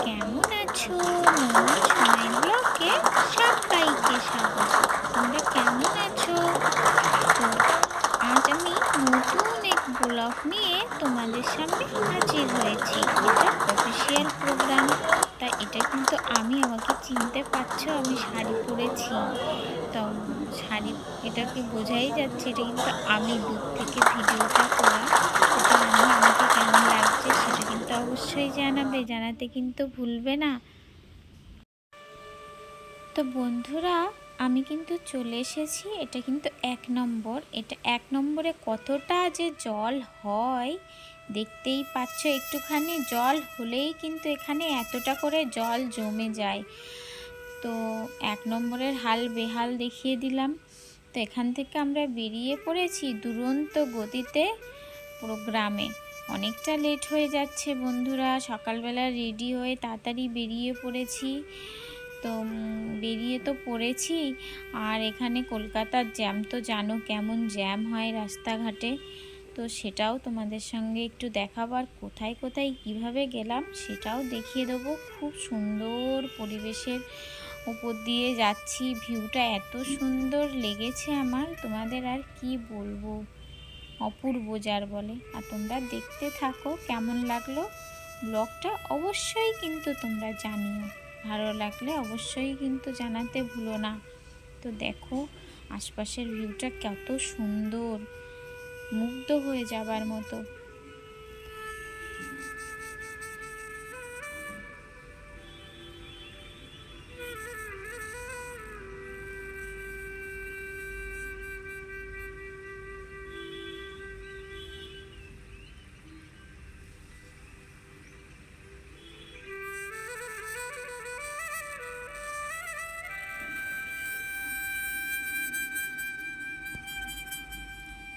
কেমন আছো? মোমো সময় ব্লগে সবাইকে স্বাগত। তোমরা কেমন আছো? তো আজ আমি নতুন এক ব্লগ নিয়ে তোমাদের সামনে হাজির হয়েছি। এটা অফিসিয়াল প্রোগ্রাম, তাই এটা কিন্তু আমাকে চিনতে পারছো, আমি শাড়ি পরেছি। তো শাড়ি এটাকে বোঝাই যাচ্ছে, এটা কিন্তু আমি দূর থেকে ভিডিওটা করা। তো আমাকে কেমন লাগছে সেটা কিন্তু অবশ্যই জানাবে, জানাতে কিন্তু ভুলবে না। তো বন্ধুরা, আমি কিন্তু চলে এসেছি। এটা কিন্তু 1 নম্বর। এটা 1 নম্বরে কতটা যে জল হয় দেখতেই পাচ্ছ। একটুখানি জল হলেই কিন্তু এখানে এতটা করে জল জমে যায়। তো 1 নম্বরের হাল বেহাল দেখিয়ে দিলাম। তো এখান থেকে আমরা বেরিয়ে পড়েছি দুরন্ত গতিতে প্রোগ্রামে। অনেকটা লেট হয়ে যাচ্ছে বন্ধুরা। সকালবেলা রেডি হয়ে তাড়াতাড়ি বেরিয়ে পড়েছি। তো বেরিয়ে তো পড়েছি, আর এখানে কলকাতার জ্যাম তো জানো কেমন জ্যাম হয় রাস্তাঘাটে। তো সেটাও তোমাদের সঙ্গে একটু দেখাবো, আর কোথায় কোথায় কিভাবে গেলাম সেটাও দেখিয়ে দেবো। খুব সুন্দর পরিবেশের উপর দিয়ে যাচ্ছি, ভিউটা এত সুন্দর লেগেছে আমার, তোমাদের আর কি বলবো, অপূর্ব যার বলে। আর তোমরা দেখতে থাকো, কেমন লাগলো ব্লগটা অবশ্যই কিন্তু তোমরা জানিও। ভালো লাগলে অবশ্যই কিন্তু জানাতে ভুলো না। তো দেখো আশপাশের ভিউটা কত সুন্দর, মুগ্ধ হয়ে যাবার মতো।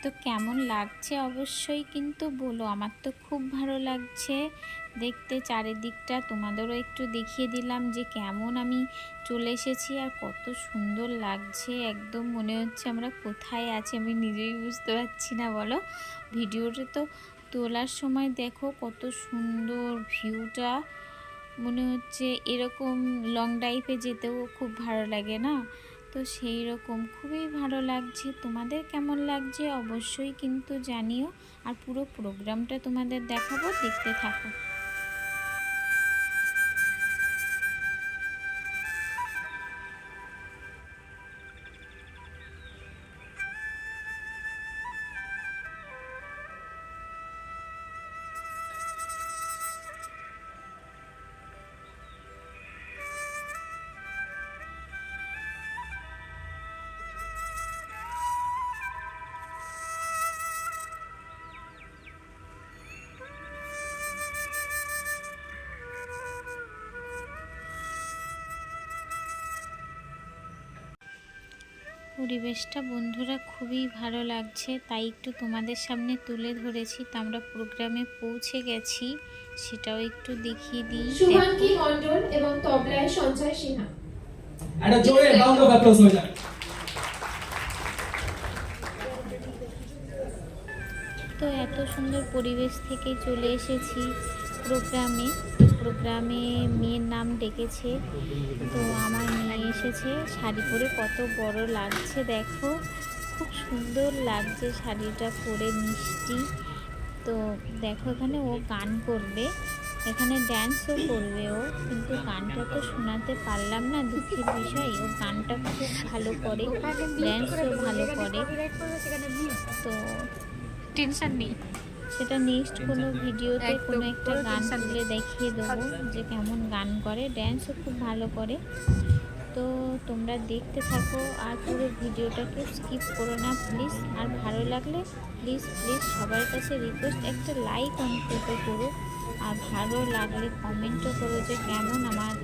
তো কেমন লাগছে অবশ্যই কিন্তু বলো। আমার তো খুব ভালো লাগছে দেখতে চারিদিকটা। তোমাদেরও একটু দেখিয়ে দিলাম যে কেমন আমি চলে এসেছি আর কত সুন্দর লাগছে। একদম মনে হচ্ছে আমরা কোথায় আছি আমি নিজেই বুঝতে পারছি না, বলো। ভিডিওটা তো তোলার সময় দেখো কত সুন্দর ভিউটা, মনে হচ্ছে এরকম লং ড্রাইভে যেতেও খুব ভালো লাগে না? তো সেই রকম খুবই ভালো লাগছে। তোমাদের কেমন লাগছে অবশ্যই কিন্তু জানিও। আর পুরো প্রোগ্রামটা তোমাদের দেখাবো, দেখতে থাকো। পরিবেশটা বন্ধুরা খুবই ভালো লাগছে, তাই একটু তোমাদের সামনে তুলে ধরেছি। তো আমরা প্রোগ্রামে পৌঁছে গেছি, সেটাও একটু দেখিয়ে দিই। শুভাঙ্কি মণ্ডল এবং তবলায় সঞ্জয় সিনহা। একটা জোরে রাউন্ড অফ অ্যাপ্লজ হয়ে যায়। তো এত সুন্দর পরিবেশ থেকে চলে এসেছি প্রোগ্রামে। প্রোগ্রামে মেয়ের নাম ডেকেছে, তো আমার মেয়ে এসেছে শাড়ি পরে, কত বড় লাগছে দেখো, খুব সুন্দর লাগছে শাড়িটা পরে, মিষ্টি। তো দেখো এখানে ও গান করবে, এখানে ড্যান্সও করবে ও, কিন্তু গানটা তো শোনাতে পারলাম না, দুঃখের বিষয়। ও গানটা খুব ভালো করে, ড্যান্সও ভালো করে। তো টেনশন নেই, সেটা নেক্সট কোনো ভিডিওতে কোনো একটা গান তুলে দেখিয়ে দেবো যে কেমন গান করে, ড্যান্সও খুব ভালো করে। তো তোমরা দেখতে থাকো আর পুরো ভিডিওটাকে স্কিপ করো না প্লিজ। আর ভালো লাগলে প্লিজ প্লিজ সবার কাছে রিকোয়েস্ট, একটা লাইক অন্তত করো। আর ভালো লাগলে কমেন্টও করো যে কেমন আমার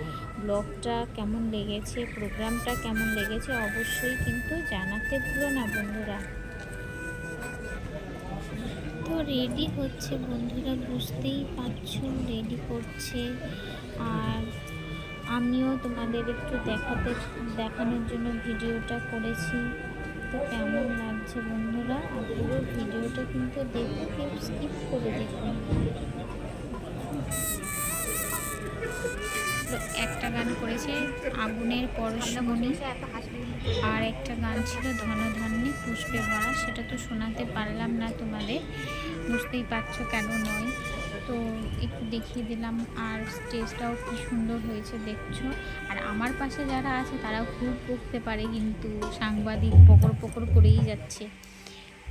ব্লগটা কেমন লেগেছে, প্রোগ্রামটা কেমন লেগেছে, অবশ্যই কিন্তু জানাতে ভুলো না বন্ধুরা। তো রেডি হচ্ছে বন্ধুরা, বুঝতেই পারছো রেডি করছে। আর আমিও তোমাদের একটু দেখানোর জন্য ভিডিওটা করেছি। তো কেমন লাগছে বন্ধুরা, আর পুরো ভিডিওটা কিন্তু দেখো, কেউ স্কিপ করে দেখুন। তো একটা গান করেছে আগুনের পরশমণি, আর একটা গান ছিল ধনধান্যে পুষ্পে ভরা, সেটা তো শোনাতে পারলাম না তোমাদের, বুঝতেই পারছো কেন নয়। তো একটু দেখিয়ে দিলাম, আর স্টেজটাও কি সুন্দর হয়েছে দেখছো। আর আমার পাশে যারা আছে তারাও খুব বকতে পারে, কিন্তু সাংবাদিক পকর পকর করেই যাচ্ছে।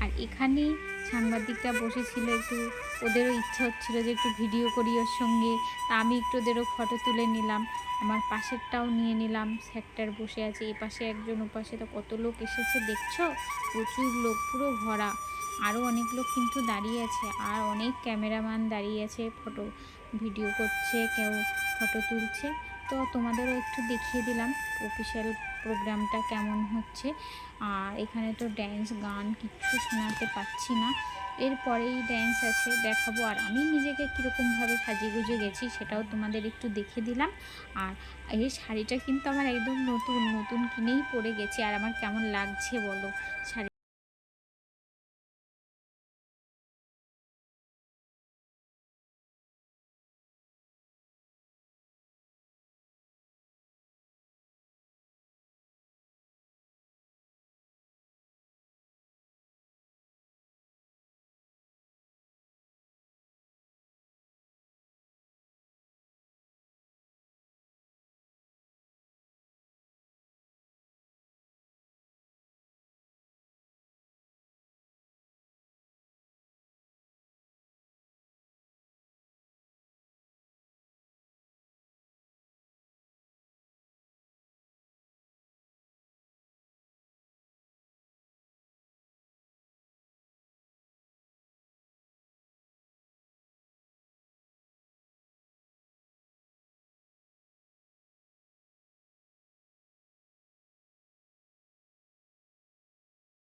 আর এখানে সাংবাদিকরা বসেছিল, একটু ওদেরও ইচ্ছা হচ্ছিল যে একটু ভিডিও করি ওর সঙ্গে, তা আমি একটু ওদেরও ফটো তুলে নিলাম, আমার পাশেরটাও নিয়ে নিলাম। স্যারটার বসে আছে, এ পাশে একজন, ও পাশে, তো কত লোক এসেছে দেখছো, প্রচুর লোক, পুরো ভরা। আরও অনেক লোক কিন্তু দাঁড়িয়ে আছে, আর অনেক ক্যামেরাম্যান দাঁড়িয়ে আছে, ফটো ভিডিও করছে, কেউ ফটো তুলছে। তো তোমাদেরও একটু দেখিয়ে দিলাম অফিসিয়াল প্রোগ্রামটা কেমন হচ্ছে। আর এখানে তো ড্যান্স গান কিচ্ছু শোনাতে পাচ্ছি না, এরপরেই ড্যান্স আছে দেখাবো। আর আমি নিজেকে কীরকমভাবে সাজিয়ে গুজে গেছি সেটাও তোমাদের একটু দেখে দিলাম। আর এই শাড়িটা কিন্তু আমার একদম নতুন নতুন কিনেই পরে গেছি, আর আমার কেমন লাগছে বলো শাড়ি।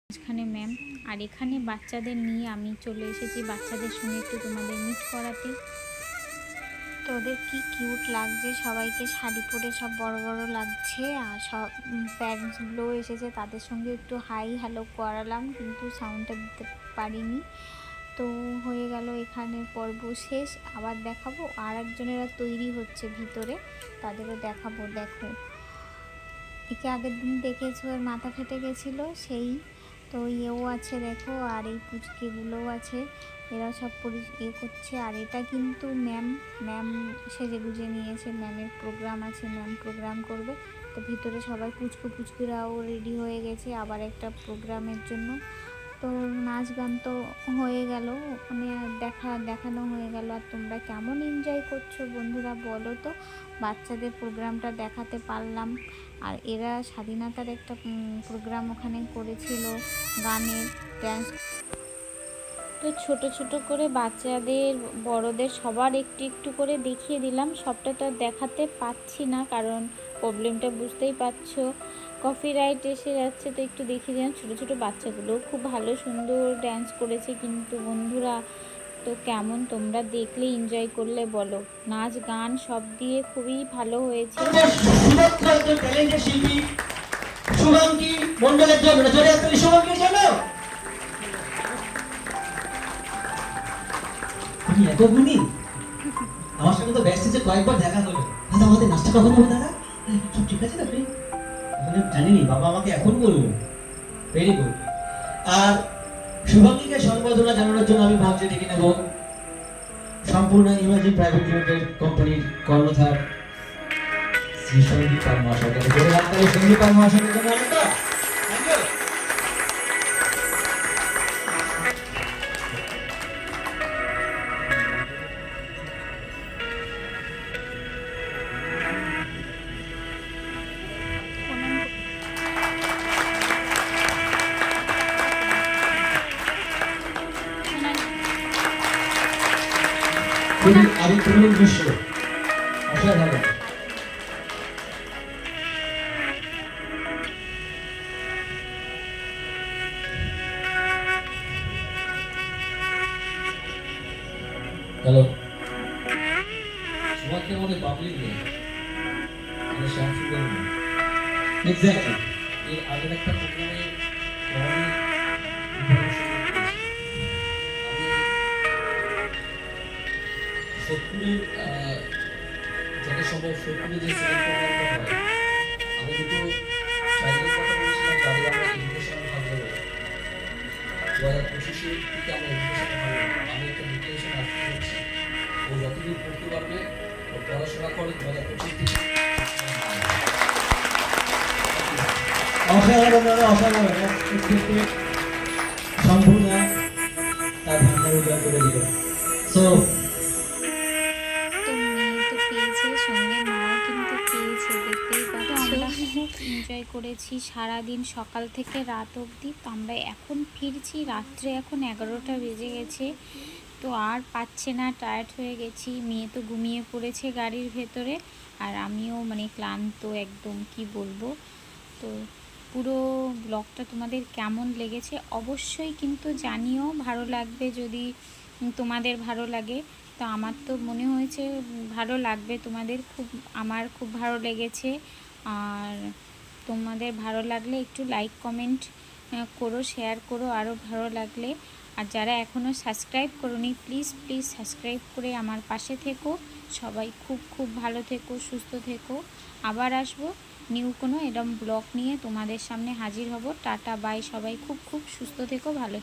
এখানে ম্যাম, আর এখানে বাচ্চাদের নিয়ে আমি চলে এসেছি বাচ্চাদের সঙ্গে একটু তোমাদের মিট করাতে। তো ওদের কি কিউট লাগছে, সবাইকে শাড়ি পরে সব বড় বড় লাগছে, আর সব প্যারেন্টসগুলোও এসেছে, তাদের সঙ্গে একটু হাই হ্যালো করালাম, কিন্তু সাউন্ডটা দিতে পারিনি। তো হয়ে গেল এখানে পর্ব শেষ। আবার দেখাবো, আর একজনেরা তৈরি হচ্ছে ভিতরে, তাদেরও দেখাবো। দেখো, একে আগের দিন দেখেছো, ওর মাথা ফেটে গেছিলো সেই, তো এও আছে দেখো, আর এই পুচকেগুলোও আছে, এরা সব করছে। আর এটা কিন্তু ম্যাম সেজে গুজে নিয়েছে, ম্যামের প্রোগ্রাম আছে, ম্যাম প্রোগ্রাম করবে। তো ভিতরে সবাই পুচকুরাও রেডি হয়ে গেছে আবার একটা প্রোগ্রামের জন্য। তো নাচ গান তো হয়ে গেল, মানে দেখানো হয়ে গেল। আর তোমরা কেমন এনজয় করছো বন্ধুরা বলো তো, বাচ্চাদের প্রোগ্রামটা দেখাতে পারলাম। আর এরা স্বাধীনতার একটা প্রোগ্রাম ওখানে করেছিল, গানের, ড্যান্স। তো ছোট ছোট করে বাচ্চাদের বড়দের সবার একটু একটু করে দেখিয়ে দিলাম, সবটা তো দেখাতে পাচ্ছি না, কারণ প্রবলেমটা বুঝতেই পারছো, কপিরাইট এসে যাচ্ছে। তো একটু দেখিয়ে দিলাম, ছোটো ছোটো বাচ্চাগুলোও খুব ভালো সুন্দর ড্যান্স করেছে কিন্তু বন্ধুরা। তো কেমন তোমরা দেখলে এনজয় করলে বলো, নাচ গান সব দিয়ে খুবই ভালো হয়েছে। শিল্পী শুভঙ্কি মন্ডলের জন্য জোরে হাততালি শুভঙ্কির জন্য। তুমি এত গুণী, আমার সঙ্গে তো ব্যাস্টেজে কয়েকবার দেখা হলো। দাদা আমাদের নাচটা কখন হবে দাদা? সব ঠিক আছে আপনি? জানিনি, বাবা আমাকে এখন বলবো। Very good. আর শুভঙ্কিকে সম্বর্ধনা জানানোর জন্য আমি ভাবছি ডেকে নেব সম্পূর্ণ ইমাজিন প্রাইভেট লিমিটেড কোম্পানির কর্ণধার শ্রী সন্দীপ পাল মহাশয়। জোরে হাততালি সন্দীপ পাল মহাশয়ের জন্য। খুবই আবেগপূর্ণ দৃশ্য, অসাধারণ। হ্যালো, তোমাকে আমাদের পাবলিক নেই, আমাদের শ্যামসুন্দর নেই। এক্স্যাক্টলি, এর আগের একটা প্রোগ্রামে সত্যির যত সম্ভব সবগুলো যে সেকেন্ড প্রোগ্রামটা হয় আমি দুটো ট্রাইবের কথা বলেছিলাম যাদের আমরা এডুকেশনাল ভাগ দেবো 2025-এর দিকে আমরা এডুকেশনাল ভাগ দেবো আমি একটা ডিক্লারেশন আসতে করছি ও যতদূর পড়তে পারবে ও পড়াশোনা করে 2025 থেকে অসাধারণ দাদা অসাধারণ সম্পূর্ণ তার ভান্ডার উদ্ধার করে দিল সো তো মেয়ে তো পেয়েছে, সঙ্গে মাও কিন্তু পেয়েছে, দেখতেই পাচ্ছ। আমরা খুব এনজয় করেছি সারাদিন সকাল থেকে রাত অবধি। তো আমরা এখন ফিরছি, রাত্রে এখন 11টা বেজে গেছে। তো আর পাচ্ছে না, টায়ার্ড হয়ে গেছি। মেয়ে তো ঘুমিয়ে পড়েছে গাড়ির ভেতরে, আর আমিও মানে ক্লান্ত একদম, কি বলবো। তো পুরো ব্লগটা তোমাদের কেমন লেগেছে অবশ্যই কিন্তু জানিও, ভালো লাগবে যদি তোমাদের ভালো লাগে। তো আমার তো মনে হয়েছে ভালো লাগবে তোমাদের, আমার খুব ভালো লেগেছে। আর তোমাদের ভালো লাগলে একটু লাইক কমেন্ট করো, শেয়ার করো আরও ভালো লাগলে। আর যারা এখনও সাবস্ক্রাইব করোনি প্লিজ প্লিজ সাবস্ক্রাইব করে আমার পাশে থেকো। সবাই খুব খুব ভালো থেকো, সুস্থ থেকো। আবার আসবো নিউ কোনো এরম ব্লগ নিয়ে তোমাদের সামনে হাজির হব। টাটা বাই, সবাই খুব খুব সুস্থ থেকো, ভালো